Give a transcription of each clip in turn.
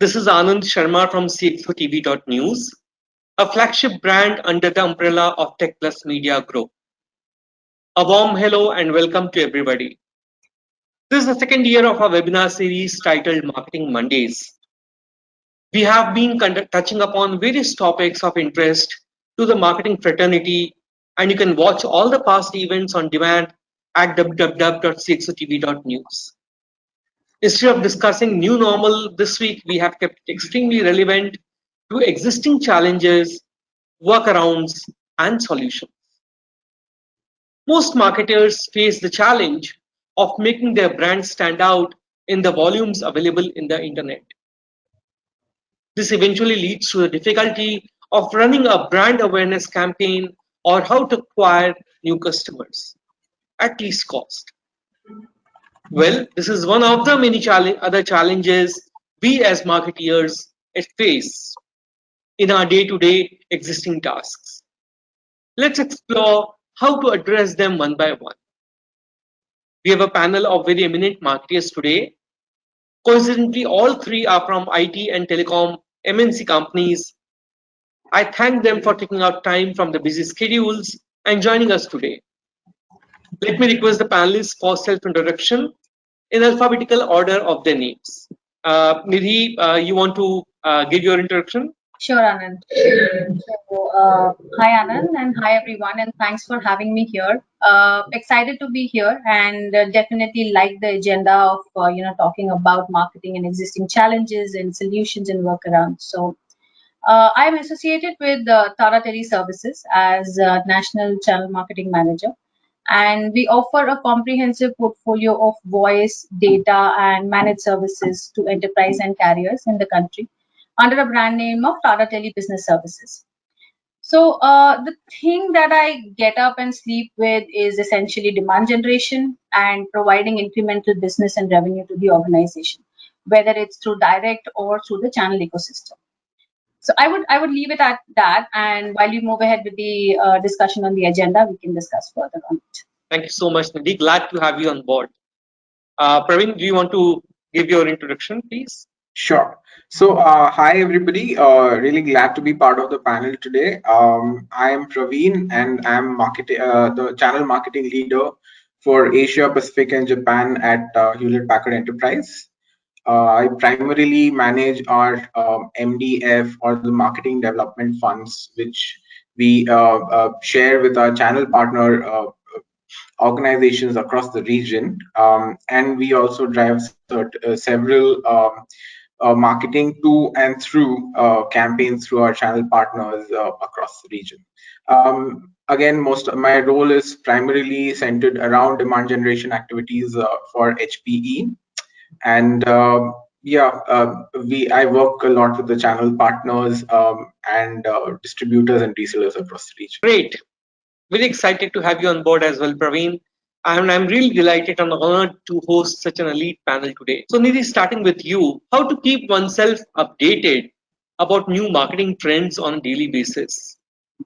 This is Anand Sharma from CXOTV.news, a flagship brand under the umbrella of Techplus Media Group. A warm hello and welcome to everybody. This is the second year of our webinar series titled Marketing Mondays. We have been touching upon various topics of interest to the marketing fraternity, and you can watch all the past events on demand at www.cxotv.news. Instead of discussing new normal this week, we have kept it extremely relevant to existing challenges, workarounds, and solutions. Most marketers face the challenge of making their brand stand out in the volumes available in the internet. This eventually leads to the difficulty of running a brand awareness campaign or how to acquire new customers at least cost. Well, this is one of the many other challenges we as marketeers face in our day-to-day existing tasks. Let's explore how to address them one by one. We have a panel of very eminent marketers today. Coincidentally, all three are from IT and telecom MNC companies. I thank them for taking out time from the busy schedules and joining us today. Let me request the panelists for self-introduction in alphabetical order of their names. Nidhi, you want to give your introduction? Sure, Anand. Hi, Anand, and hi, everyone, and thanks for having me here. Excited to be here, and definitely like the agenda of talking about marketing and existing challenges and solutions and workarounds. So, I'm associated with Tata Tele Services as National Channel Marketing Manager, and we offer a comprehensive portfolio of voice, data, and managed services to enterprise and carriers in the country under a brand name of Tata Tele Business Services. So the thing that I get up and sleep with is essentially demand generation and providing incremental business and revenue to the organization, whether it's through direct or through the channel ecosystem. So I would leave it at that, and while you move ahead with the discussion on the agenda, we can discuss further on it. Thank you so much, Nidhi. Glad to have you on board. Praveen, do you want to give your introduction, please? Sure. So, hi everybody. Really glad to be part of the panel today. I am Praveen, and I'm the channel marketing leader for Asia, Pacific, and Japan at Hewlett Packard Enterprise. I primarily manage our MDF or the marketing development funds, which we share with our channel partner organizations across the region, and we also drive several marketing to and through campaigns through our channel partners across the region. Again, most of my role is primarily centered around demand generation activities for HPE, and I work a lot with the channel partners and distributors and resellers across the region. Great. Very excited to have you on board as well, Praveen. And I'm really delighted and honored to host such an elite panel today. So Nidhi, starting with you, how to keep oneself updated about new marketing trends on a daily basis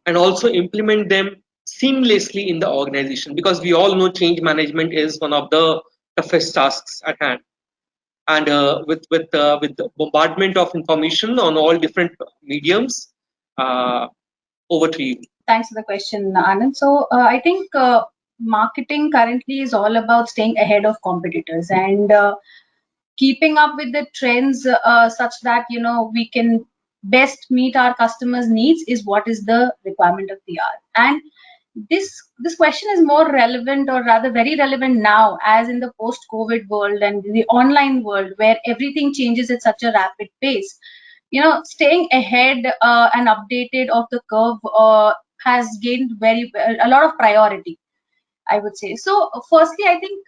and also implement them seamlessly in the organization, because we all know change management is one of the toughest tasks at hand. And with the bombardment of information on all different mediums, over to you. Thanks for the question, Anand. So I think marketing currently is all about staying ahead of competitors and keeping up with the trends such that we can best meet our customers' needs is what is the requirement of the hour. And this question is more relevant, or rather very relevant now, as in the post-COVID world and the online world where everything changes at such a rapid pace. Staying ahead and updated of the curve has gained a lot of priority, I would say. So firstly, I think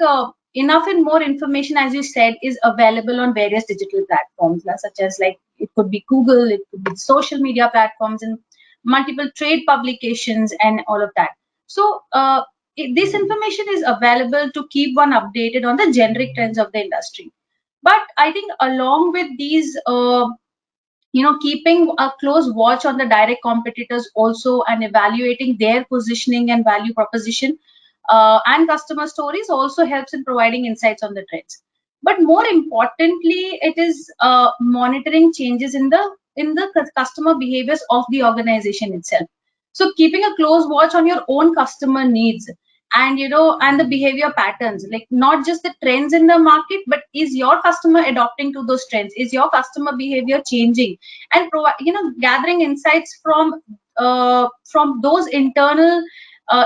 enough and more information, as you said, is available on various digital platforms, such as like it could be Google, it could be social media platforms and multiple trade publications and all of that. So this information is available to keep one updated on the generic trends of the industry. But I think along with these keeping a close watch on the direct competitors also and evaluating their positioning and value proposition and customer stories also helps in providing insights on the trends. But more importantly, it is monitoring changes in the customer behaviors of the organization itself. So keeping a close watch on your own customer needs, and and the behavior patterns, like not just the trends in the market, but is your customer adopting to those trends, is your customer behavior changing, and gathering insights from those internal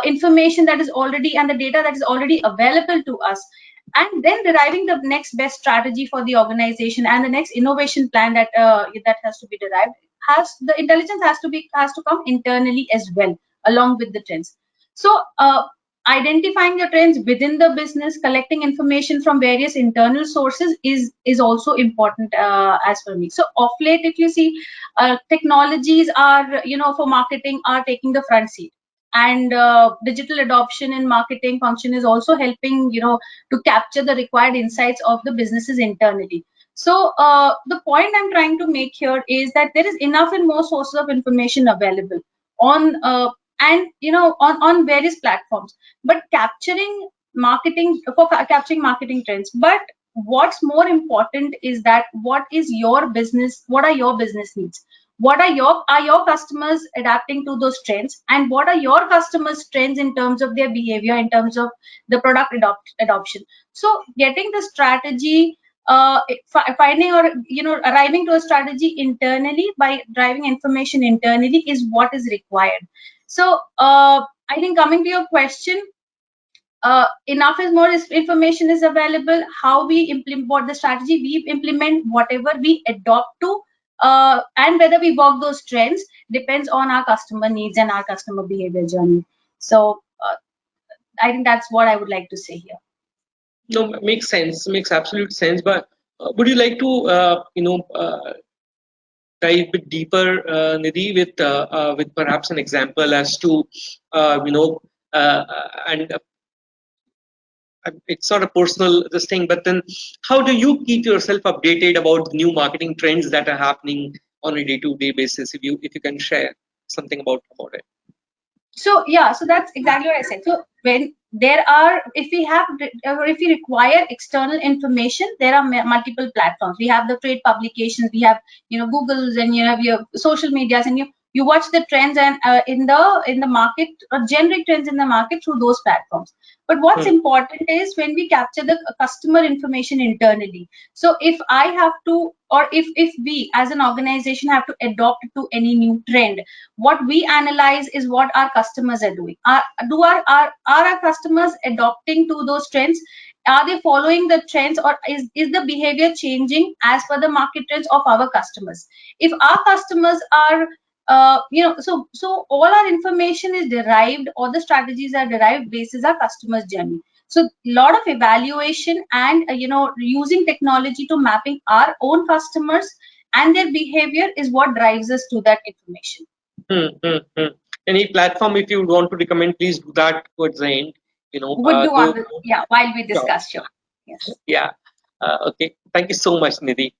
information that is already, and the data that is already available to us, and then deriving the next best strategy for the organization and the next innovation plan that has to be derived. Has the intelligence has to come internally as well, along with the trends. So identifying the trends within the business, collecting information from various internal sources is also important, as for me. So of late, if you see, technologies are, for marketing, are taking the front seat, and digital adoption in marketing function is also helping, to capture the required insights of the businesses internally. So the point I'm trying to make here is that there is enough and more sources of information available on, and on various platforms, but capturing marketing trends. But what's more important is that what are your business needs, what are your customers adapting to those trends, and what are your customers trends in terms of their behavior, in terms of the product adoption. So getting the strategy, finding, or arriving to a strategy internally by driving information internally is what is required. So I think, coming to your question, enough is more information is available. How we implement, what the strategy we implement, whatever we adopt to, and whether we walk those trends, depends on our customer needs and our customer behavior journey. So I think that's what I would like to say here. No, makes sense, makes absolute sense. But would you like to, dive a bit deeper, Nidhi, with perhaps an example as to, and it's not a personal this thing, but then how do you keep yourself updated about the new marketing trends that are happening on a day-to-day basis? If you can share something about it. So yeah, so that's exactly what I said. So when there are, if we have, or if we require external information, there are multiple platforms. We have the trade publications, we have, Google's, and you have your social medias, and you watch the trends and in the market, or generic trends in the market through those platforms. But what's important is when we capture the customer information internally. So if I have to, or if we as an organization have to adopt to any new trend, what we analyze is what our customers are doing. Are our customers adopting to those trends? Are they following the trends, or is the behavior changing as per the market trends of our customers? If our customers are, so all our information is derived, or the strategies are derived basis our customers' journey. So a lot of evaluation and using technology to mapping our own customers and their behavior is what drives us to that information. Any platform, if you want to recommend, please do that towards the end. Would do while we discuss. Sure. Yes. Yeah. Okay. Thank you so much, Nidhi.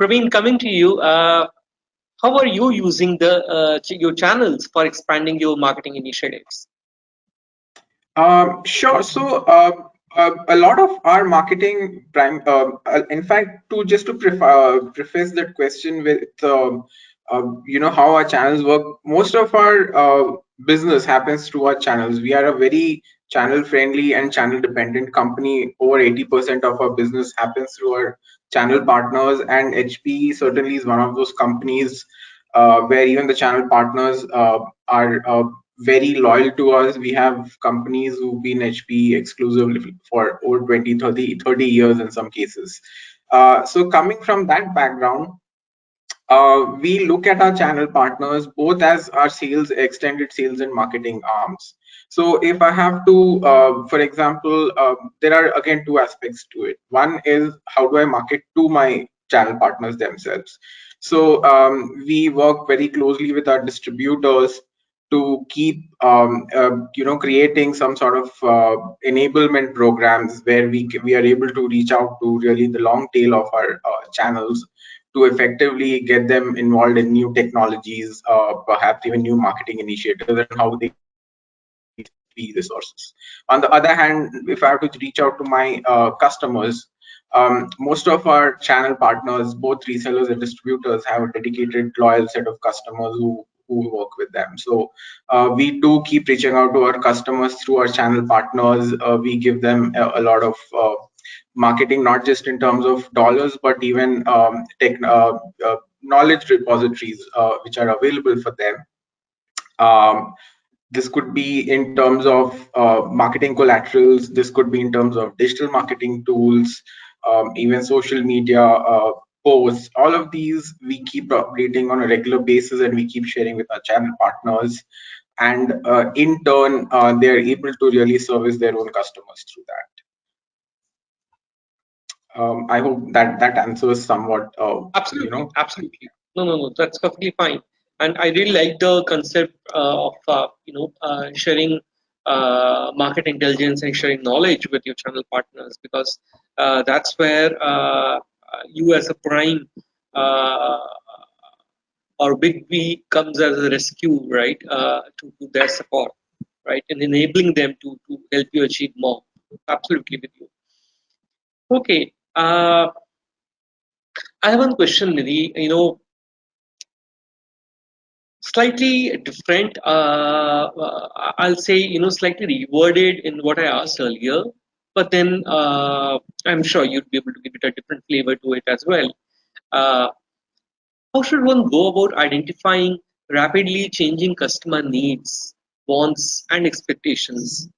Praveen, coming to you. How are you using your channels for expanding your marketing initiatives? Sure. So a lot of our marketing in fact, to preface that question with how our channels work. Most of our business happens through our channels. We are a very channel friendly and channel dependent company. Over 80% of our business happens through our channel partners, and HP certainly is one of those companies where even the channel partners are very loyal to us. We have companies who've been HP exclusively for over 20, 30 years in some cases. So coming from that background, we look at our channel partners both as our extended sales and marketing arms. So if I have to, for example, there are again two aspects to it. One is, how do I market to my channel partners themselves? So we work very closely with our distributors to keep creating some sort of enablement programs where we are able to reach out to really the long tail of our channels to effectively get them involved in new technologies, perhaps even new marketing initiatives, and how they resources. On the other hand, if I have to reach out to my customers, Most of our channel partners, both resellers and distributors, have a dedicated loyal set of customers who work with them. So we do keep reaching out to our customers through our channel partners. We give them a lot of marketing, not just in terms of dollars, but even knowledge repositories which are available for them. This could be in terms of marketing collaterals. This could be in terms of digital marketing tools, even social media posts. All of these we keep updating on a regular basis, and we keep sharing with our channel partners. And in turn, they are able to really service their own customers through that. I hope that answers somewhat. Absolutely, absolutely. No, that's perfectly fine. And I really like the concept of sharing market intelligence and sharing knowledge with your channel partners, because that's where you as a prime uh, or big B comes as a rescue, right, to their support, right, and enabling them to help you achieve more. Absolutely with you. Okay. I have one question, Nidhi. Slightly different. I'll say, slightly reworded in what I asked earlier, but then I'm sure you'd be able to give it a different flavor to it as well. Uh, how should one go about identifying rapidly changing customer needs, wants, and expectations,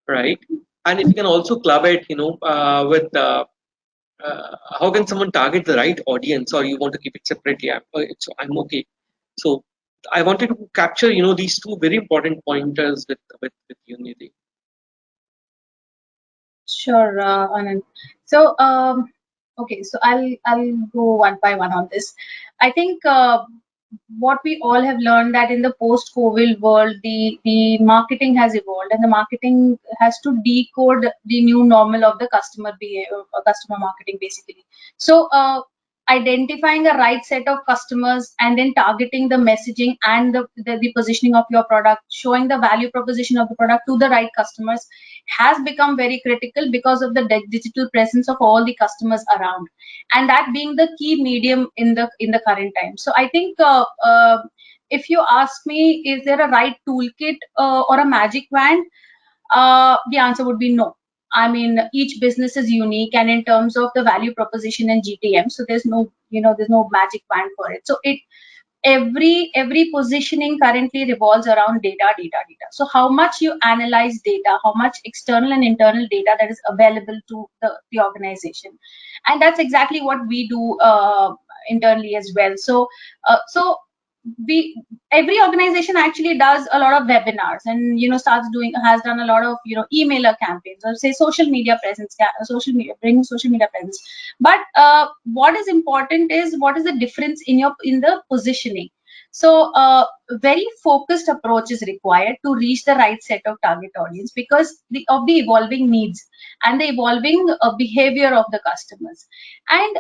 right? And if you can also club it, with how can someone target the right audience, or you want to keep it separately? I'm okay. So I wanted to capture, these two very important pointers with you, Nidhi. Sure, Anand. So, okay, so I'll go one by one on this. I think what we all have learned that in the post-COVID world, the marketing has evolved, and the marketing has to decode the new normal of the customer behavior, customer marketing, basically. So, identifying a right set of customers and then targeting the messaging and the positioning of your product, showing the value proposition of the product to the right customers has become very critical because of the digital presence of all the customers around, and that being the key medium in the current time. So I think if you ask me, is there a right toolkit or a magic wand? The answer would be no. I mean, each business is unique, and in terms of the value proposition and GTM, so there's no magic wand for it. So every positioning currently revolves around data. So how much you analyze data, how much external and internal data that is available to the organization, and that's exactly what we do internally as well. So we every organization actually does a lot of webinars, and has done a lot of emailer campaigns, or say social media presence, bringing social media presence. But what is important is what is the difference in the positioning. So very focused approach is required to reach the right set of target audience, because of the evolving needs and the evolving behavior of the customers. And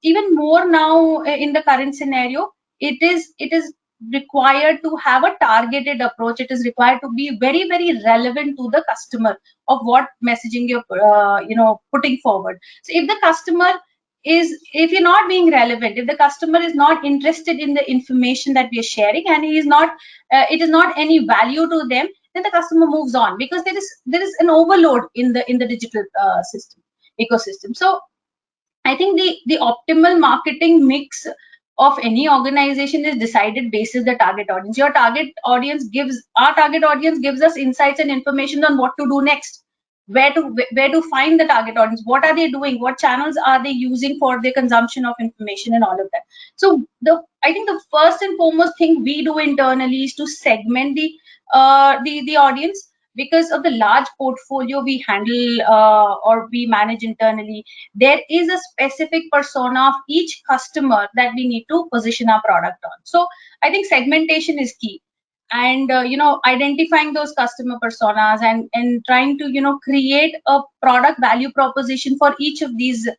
even more now, in the current scenario, it is required to have a targeted approach. It is required to be very relevant to the customer of what messaging you're putting forward. So if you're not being relevant, if the customer is not interested in the information that we are sharing, and it is not any value to them, then the customer moves on, because there is an overload in the digital ecosystem. So I think the optimal marketing mix of any organization is decided basis the target audience. Our target audience gives us insights and information on what to do next, where to find the target audience, what are they doing, what channels are they using for their consumption of information, and all of that. So I think the first and foremost thing we do internally is to segment the audience, because of the large portfolio we handle or we manage internally. There is a specific persona of each customer that we need to position our product on. So I think segmentation is key, and identifying those customer personas, and trying to create a product value proposition for each of these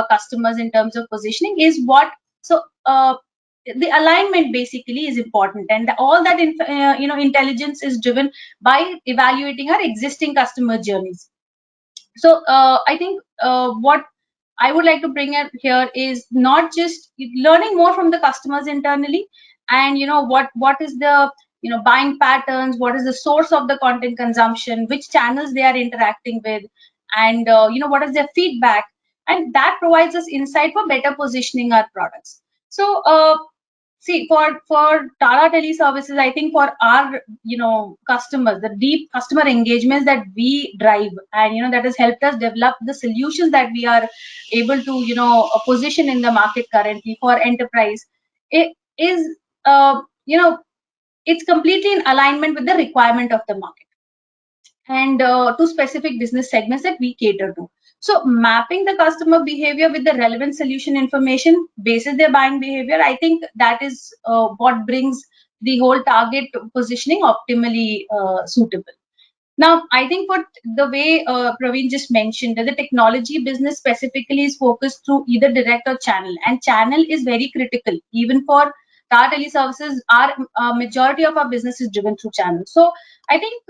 customers in terms of positioning is what. So the alignment basically is important, and all that intelligence is driven by evaluating our existing customer journeys. So I think what I would like to bring it here is not just learning more from the customers internally, and what is the buying patterns, what is the source of the content consumption, which channels they are interacting with, and what is their feedback, and that provides us insight for better positioning our products. So see, for Tata Teleservices, I think for our customers, the deep customer engagements that we drive, and that has helped us develop the solutions that we are able to position in the market currently for enterprise. It is it's completely in alignment with the requirement of the market and to specific business segments that we cater to. So mapping the customer behavior with the relevant solution information basis their buying behavior, I think that is what brings the whole target positioning optimally suitable. Now, I think what the way Praveen just mentioned, that the technology business specifically is focused through either direct or channel, and channel is very critical. Even for Tata Teleservices, our majority of our business is driven through channel. So I think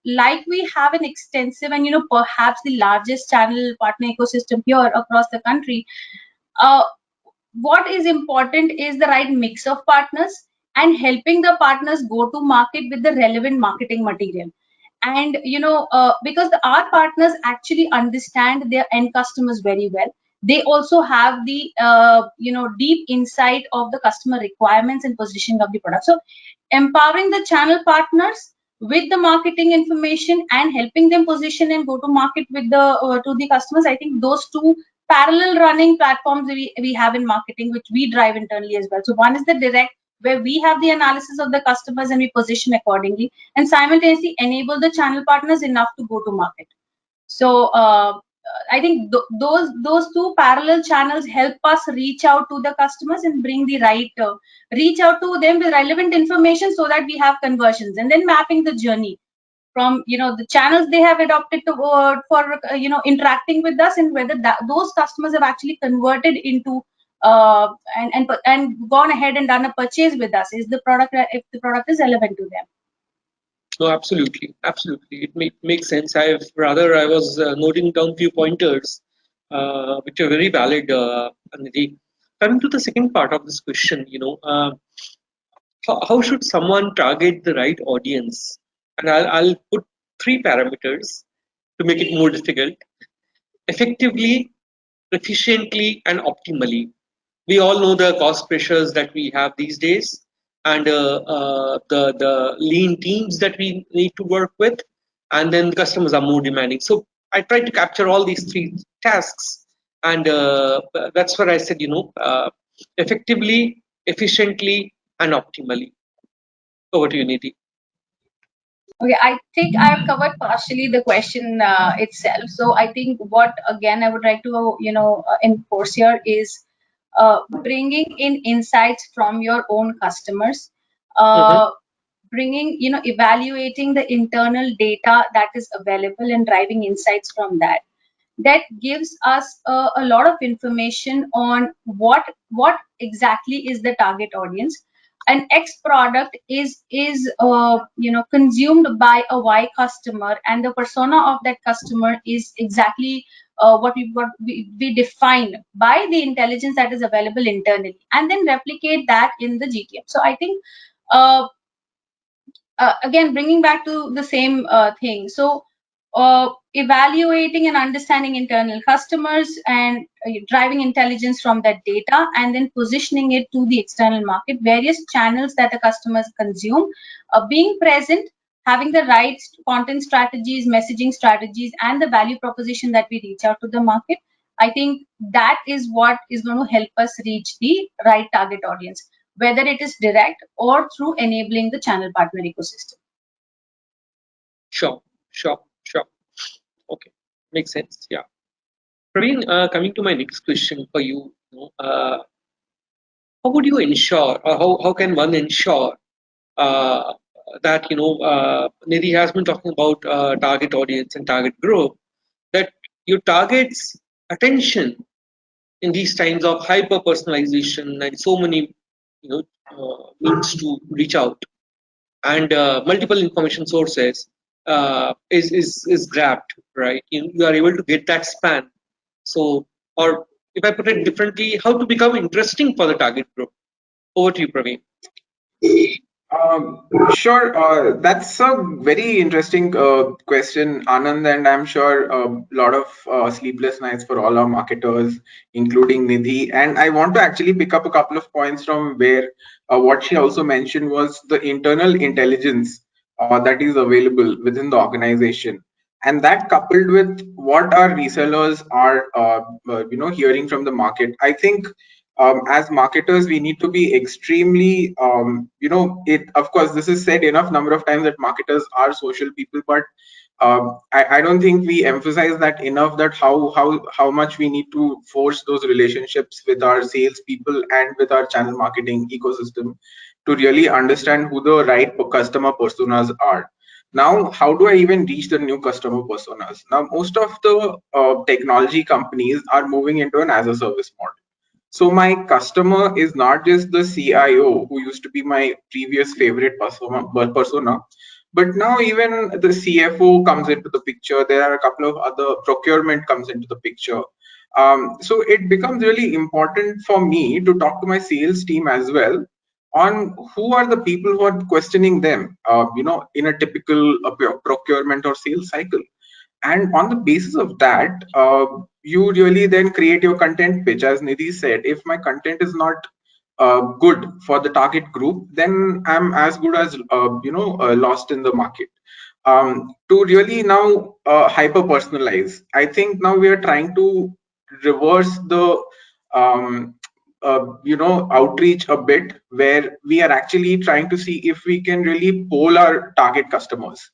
like we have an extensive and perhaps the largest channel partner ecosystem here across the country, uh, what is important is the right mix of partners and helping the partners go to market with the relevant marketing material. And because our partners actually understand their end customers very well, they also have the deep insight of the customer requirements and positioning of the product. So empowering the channel partners with the marketing information and helping them position and go to market with the to the customers, I think those two parallel running platforms we have in marketing, which we drive internally as well. So one is the direct, where we have the analysis of the customers and we position accordingly, and simultaneously enable the channel partners enough to go to market. So I think those two parallel channels help us reach out to the customers and bring the right reach out to them with relevant information so that we have conversions, and then mapping the journey from the channels they have adopted to for interacting with us, and whether those customers have actually converted into and gone ahead and done a purchase with us. Is the product, if the product is relevant to them? No, absolutely, absolutely. It makes sense. I was noting down few pointers, which are very valid, Nidhi. Coming to the second part of this question, how should someone target the right audience? And I'll put three parameters to make it more difficult: effectively, efficiently, and optimally. We all know the cost pressures that we have these days, and the lean teams that we need to work with, and then the customers are more demanding. So I tried to capture all these three tasks, and that's where I said, effectively, efficiently, and optimally. Over to you, Nidhi. Okay, I think I've covered partially the question itself. So I think what again I would like to enforce here is bringing in insights from your own customers, Mm-hmm. bringing evaluating the internal data that is available and driving insights from that. That gives us a lot of information on what exactly is the target audience. An X product is consumed by a Y customer, and the persona of that customer is exactly what we define by the intelligence that is available internally, and then replicate that in the GTM. So I think uh, again, bringing back to the same thing. So evaluating and understanding internal customers and driving intelligence from that data, and then positioning it to the external market, various channels that the customers consume, being present, having the right content strategies, messaging strategies, and the value proposition that we reach out to the market. I think that is what is going to help us reach the right target audience, whether it is direct or through enabling the channel partner ecosystem. Sure, sure, sure. Okay, makes sense. Yeah. Praveen, coming to my next question for you, how would you ensure, or how can one ensure uh, that Nidhi has been talking about target audience and target group, that your target's attention in these times of hyper personalization and so many means to reach out, and multiple information sources is grabbed, right? You are able to get that span. So, or if I put it differently, how to become interesting for the target group? Over to you, Praveen. Sure. That's a very interesting question, Anand, and I'm sure a lot of sleepless nights for all our marketers, including Nidhi. And I want to actually pick up a couple of points from where what she also mentioned was the internal intelligence that is available within the organization. And that coupled with what our resellers are, hearing from the market, I think as marketers we need to be extremely it of course this is said enough number of times that marketers are social people, but I don't think we emphasize that enough, that how much we need to force those relationships with our sales people and with our channel marketing ecosystem to really understand who the right customer personas are. Now, how do I even reach the new customer personas? Now, most of the technology companies are moving into an as a service model. So my customer is not just the CIO who used to be my previous favorite persona, but now even the CFO comes into the picture. There are a couple of other procurement comes into the picture. So it becomes really important for me to talk to my sales team as well on who are the people who are questioning them, in a typical procurement or sales cycle. And on the basis of that, you really then create your content pitch. As Nidhi said, if my content is not good for the target group, then I'm as good as lost in the market. To really now hyper personalize, I think now we are trying to reverse the outreach a bit, where we are actually trying to see if we can really poll our target customers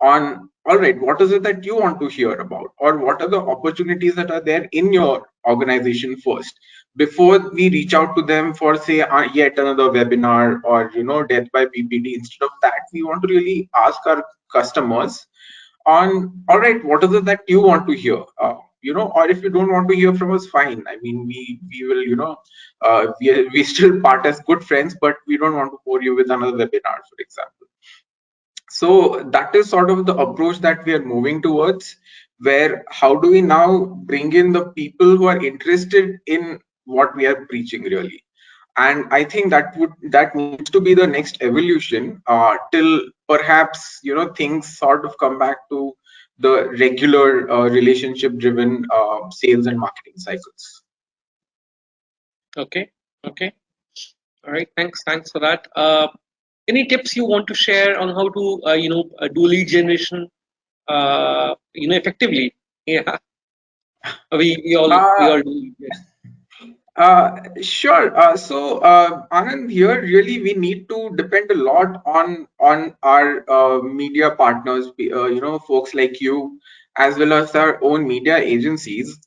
on, all right, what is it that you want to hear about, or what are the opportunities that are there in your organization first, before we reach out to them for, say, yet another webinar or death by PPT. Instead of that, we want to really ask our customers on, all right, what is it that you want to hear, or if you don't want to hear from us, fine. I mean, we will, we still part as good friends, but we don't want to bore you with another webinar, for example. So that is sort of the approach that we are moving towards, where how do we now bring in the people who are interested in what we are preaching, really. And I think that needs to be the next evolution, till perhaps things sort of come back to the regular relationship driven sales and marketing cycles. Okay. All right, thanks for that. Any tips you want to share on how to do lead generation effectively? Yeah, we all do it. Sure. Anand, here really we need to depend a lot on our media partners, folks like you, as well as our own media agencies,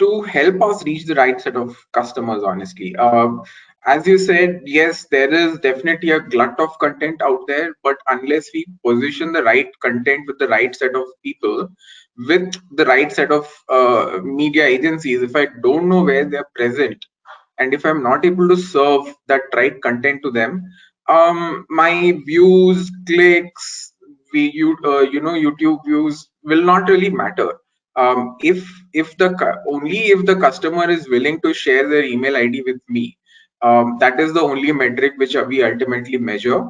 to help us reach the right set of customers. Honestly, as you said, yes, there is definitely a glut of content out there, but unless we position the right content with the right set of people, with the right set of media agencies, if I don't know where they're present, and if I'm not able to serve that right content to them, my views, clicks, YouTube views will not really matter. Only if the customer is willing to share their email ID with me, that is the only metric which we ultimately measure.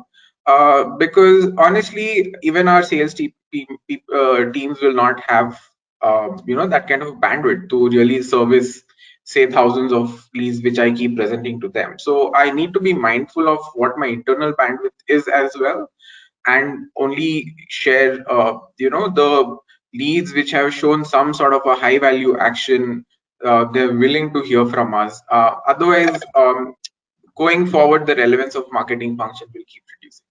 Because honestly, even our sales teams will not have that kind of bandwidth to really service, say, thousands of leads which I keep presenting to them. So I need to be mindful of what my internal bandwidth is as well, and only share the leads which have shown some sort of a high value action. They're willing to hear from us. Otherwise, going forward, the relevance of marketing function will keep reducing.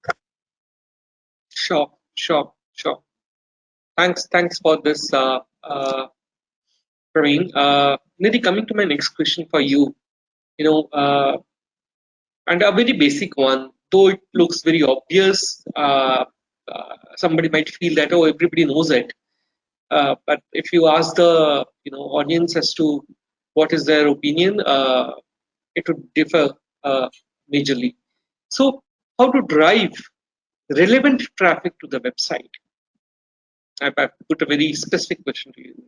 Sure. Thanks for this, Praveen. Nidhi, coming to my next question for you, and a very basic one, though it looks very obvious. Somebody might feel that, oh, everybody knows it. But if you ask the audience as to what is their opinion, it would differ majorly. So, how to drive relevant traffic to the website? I put a very specific question to you.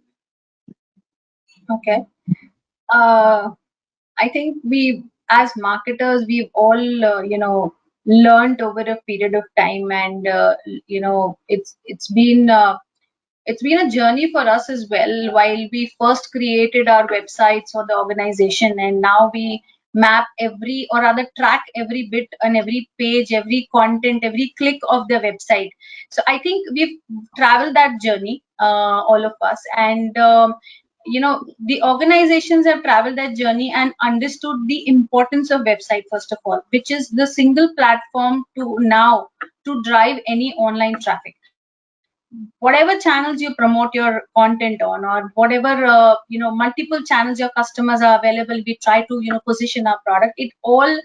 Okay. I think as marketers, we've all, learned over a period of time, and it's been a journey for us as well. While we first created our websites for the organization, and now we map every, or rather track every bit and every page, every content, every click of the website. So I think we've traveled that journey, all of us, and the organizations have traveled that journey and understood the importance of website, first of all, which is the single platform to drive any online traffic. Whatever channels you promote your content on, or whatever multiple channels your customers are available, we try to position our product. It all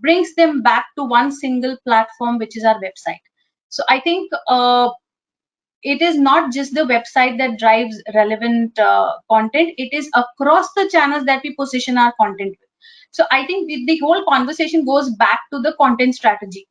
brings them back to one single platform, which is our website. So I think it is not just the website that drives relevant content. It is across the channels that we position our content with. So I think the whole conversation goes back to the content strategy.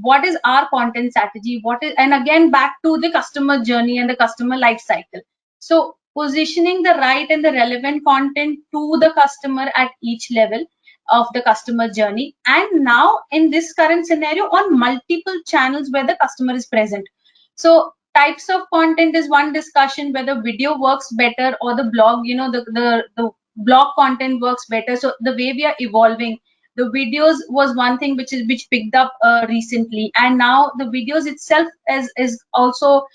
What is our content strategy? And again, back to the customer journey and the customer life cycle. So positioning the right and the relevant content to the customer at each level of the customer journey, and now in this current scenario, on multiple channels where the customer is present. So types of content is one discussion, whether video works better or the blog, the blog content works better. So the way we are evolving, the videos was one thing which picked up recently, and now the videos itself is also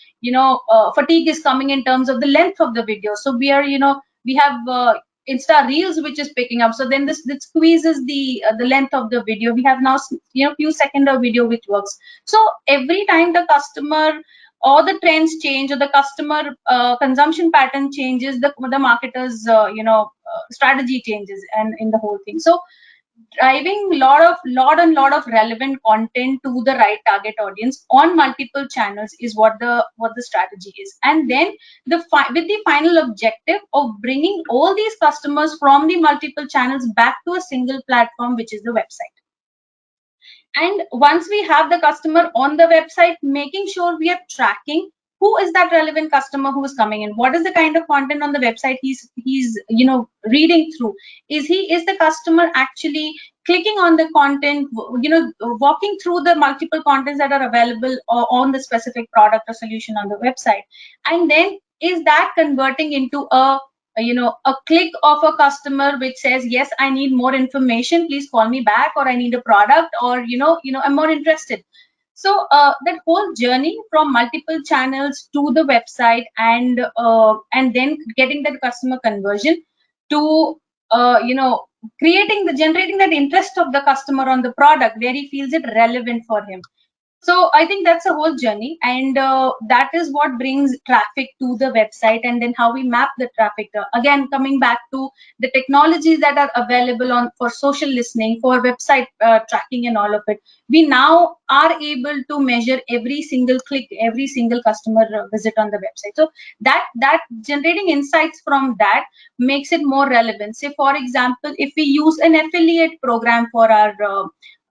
fatigue is coming in terms of the length of the video. So we have Insta Reels which is picking up. So then this squeezes the length of the video. We have now few second of video which works. So every time the customer or the trends change, or the customer consumption pattern changes, the marketers strategy changes, and in the whole thing. So driving lot of relevant content to the right target audience on multiple channels is what the strategy is. And then with the final objective of bringing all these customers from the multiple channels back to a single platform, which is the website. And once we have the customer on the website, making sure we are tracking who is that relevant customer who is coming in, what is the kind of content on the website he's reading through. Is the customer actually clicking on the content, walking through the multiple contents that are available on the specific product or solution on the website? And then is that converting into a click of a customer which says, yes, I need more information, please call me back, or I need a product, or I'm more interested. So that whole journey from multiple channels to the website, and then getting that customer conversion to generating that interest of the customer on the product where he feels it relevant for him. So I think that's a whole journey, and that is what brings traffic to the website, and then how we map the traffic. Again, coming back to the technologies that are available for social listening, for website tracking, and all of it. We now are able to measure every single click, every single customer visit on the website. So that generating insights from that makes it more relevant. Say, for example, if we use an affiliate program for our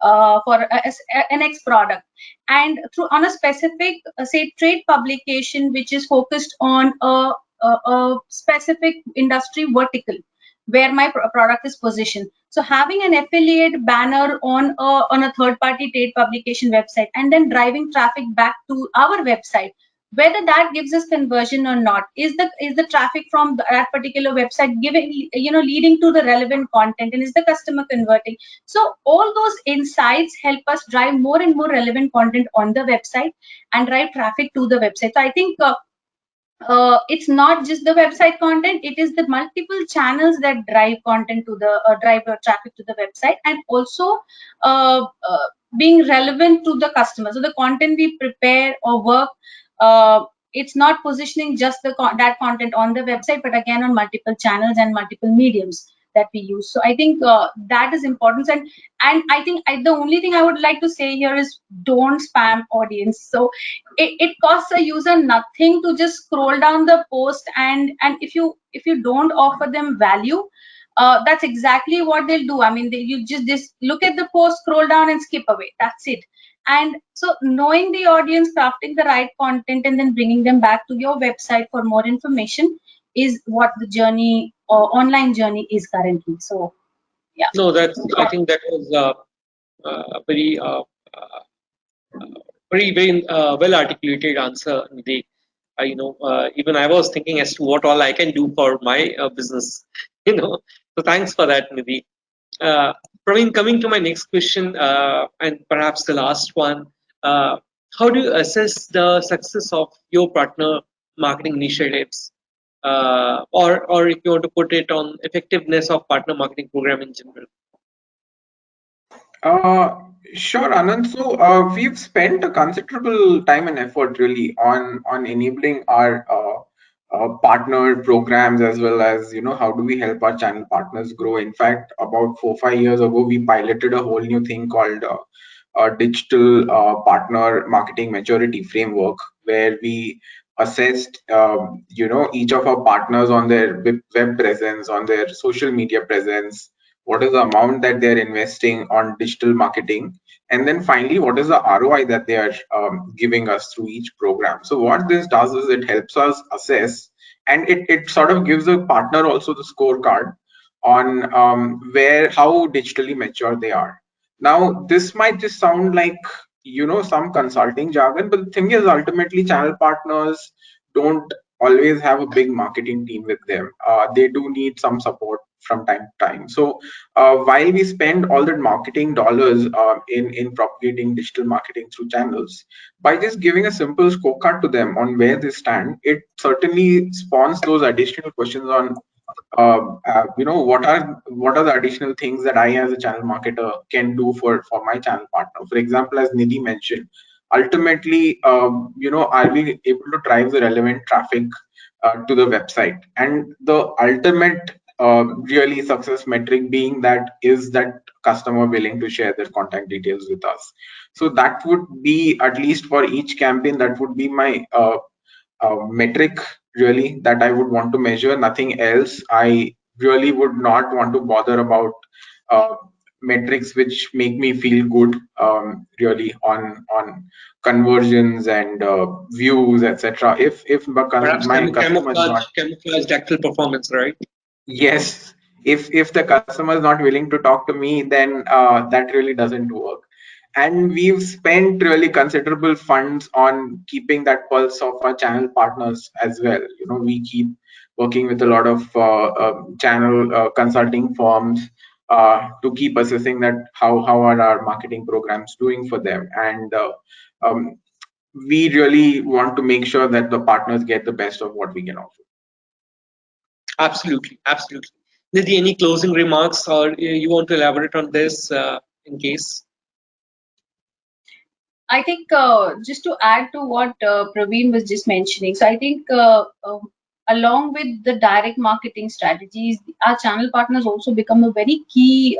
an X product, and on a specific say trade publication which is focused on a specific industry vertical where my product is positioned. So having an affiliate banner on a third party trade publication website, and then driving traffic back to our website, whether that gives us conversion or not, is the traffic from that particular website giving leading to the relevant content, and is the customer converting? So all those insights help us drive more and more relevant content on the website and drive traffic to the website. So I think it's not just the website content, it is the multiple channels that drive content to the drive traffic to the website, and also being relevant to the customer. So the content we prepare or work, it's not positioning just that content on the website, but again on multiple channels and multiple mediums that we use. So I think that is important, and I think the only thing I would like to say here is don't spam audience. So it costs a user nothing to just scroll down the post, and if you don't offer them value, that's exactly what they'll do. I mean, you just look at the post, scroll down, and skip away. That's it. And so knowing the audience, crafting the right content, and then bringing them back to your website for more information is what the journey or online journey is currently. So yeah. No, I think that was a very well articulated answer, Nidhi. Even I was thinking as to what all I can do for my business. So thanks for that, Nidhi. Uh, Praveen, coming to my next question, and perhaps the last one, uh, how do you assess the success of your partner marketing initiatives, or if you want to put it on effectiveness of partner marketing program in general? Uh, sure, Anand. So we've spent a considerable time and effort really on enabling our partner programs, as well as how do we help our channel partners grow. In fact, about 4 5 years ago, we piloted a whole new thing called a digital partner marketing maturity framework, where we assessed each of our partners on their web presence, on their social media presence, what is the amount that they're investing on digital marketing, and then finally what is the ROI that they are giving us through each program. So what this does is it helps us assess, and it sort of gives the partner also the scorecard on where how digitally mature they are. Now this might just sound like some consulting jargon, but the thing is ultimately channel partners don't always have a big marketing team with them. They do need some support from time to time. So while we spend all the marketing dollars in propagating digital marketing through channels, by just giving a simple scorecard to them on where they stand, it certainly spawns those additional questions on what are the additional things that I as a channel marketer can do for my channel partner. For example, as Nidhi mentioned, ultimately are we able to drive the relevant traffic to the website, and the ultimate really success metric being that is that customer willing to share their contact details with us. So that would be, at least for each campaign, that would be my metric really that I would want to measure. Nothing else. I really would not want to bother about uh, metrics which make me feel good really on conversions and views, etc. If Perhaps my customer is not, camouflaged actual performance, right? yes, if the customer is not willing to talk to me, then that really doesn't work. And we've spent really considerable funds on keeping that pulse of our channel partners as well. We keep working with a lot of channel consulting firms to keep assessing that how are our marketing programs doing for them, and um, we really want to make sure that the partners get the best of what we can offer. Absolutely, absolutely. Nidhi, any closing remarks, or you want to elaborate on this in case? I think just to add to what Praveen was just mentioning, so I think along with the direct marketing strategies, our channel partners also become a very key,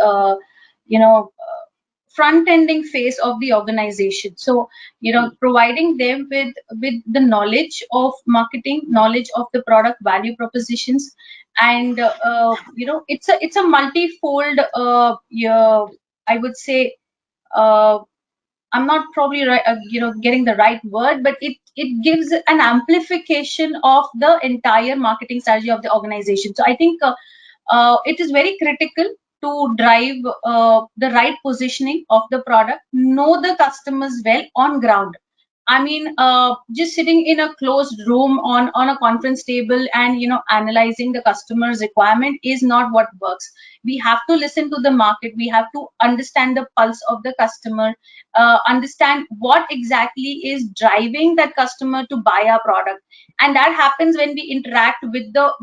front-ending face of the organization. So providing them with the knowledge of marketing, knowledge of the product value propositions, and it's a multifold. Yeah, I would say. I'm not probably right, getting the right word, but it gives an amplification of the entire marketing strategy of the organization. So I think it is very critical to drive the right positioning of the product, know the customers well on ground. I mean, just sitting in a closed room on a conference table and analyzing the customer's requirement is not what works. We have to listen to the market. We have to understand the pulse of the customer, understand what exactly is driving that customer to buy our product, and that happens when we interact with the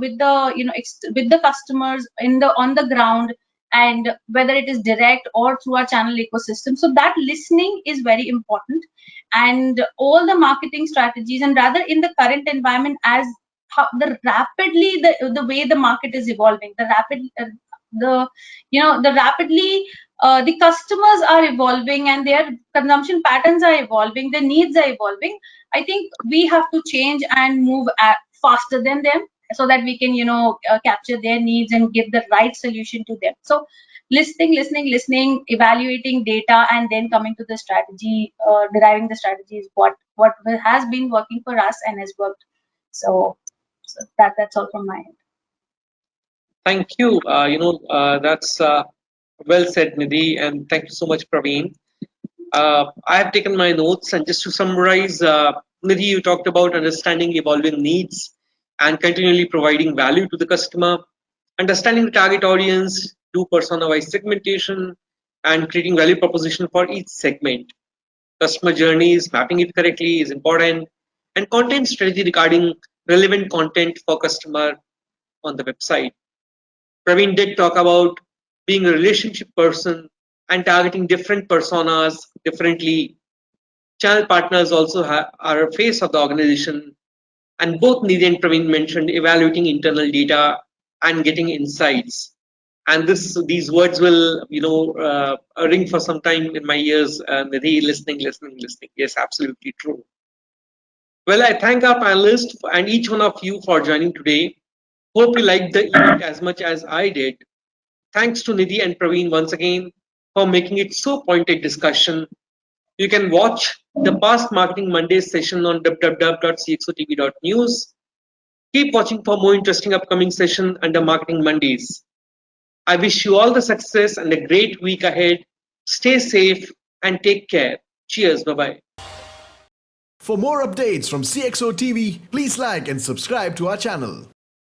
customers on the ground, and whether it is direct or through our channel ecosystem. So that listening is very important, and all the marketing strategies, and rather in the current environment, as how the way the market is evolving, the rapidly the customers are evolving, and their consumption patterns are evolving, their needs are evolving. I think we have to change and move faster than them, so that we can capture their needs and give the right solution to them. So listening, evaluating data, and then coming to the strategy, deriving the strategy is what has been working for us and has worked. So So that's all from my end. Thank you. That's well said, Nidhi, and thank you so much, Praveen. I have taken my notes, and just to summarize, Nidhi, you talked about understanding evolving needs and continually providing value to the customer, understanding the target audience, do persona-wise segmentation, and creating value proposition for each segment. Customer journeys, mapping it correctly is important, and content strategy regarding relevant content for customer on the website. Praveen did talk about being a relationship person and targeting different personas differently. Channel partners also are a face of the organization, and both Nidhi and Praveen mentioned evaluating internal data and getting insights. And these words will, ring for some time in my ears. Nidhi, listening. Yes, absolutely true. Well, I thank our panelists and each one of you for joining today. Hope you liked the event as much as I did. Thanks to Nidhi and Praveen once again for making it so pointed discussion. You can watch the past Marketing Mondays session on www.cxotv.news. Keep watching for more interesting upcoming session under Marketing Mondays. I wish you all the success and a great week ahead. Stay safe and take care. Cheers. Bye-bye. For more updates from CXOTV, please like and subscribe to our channel.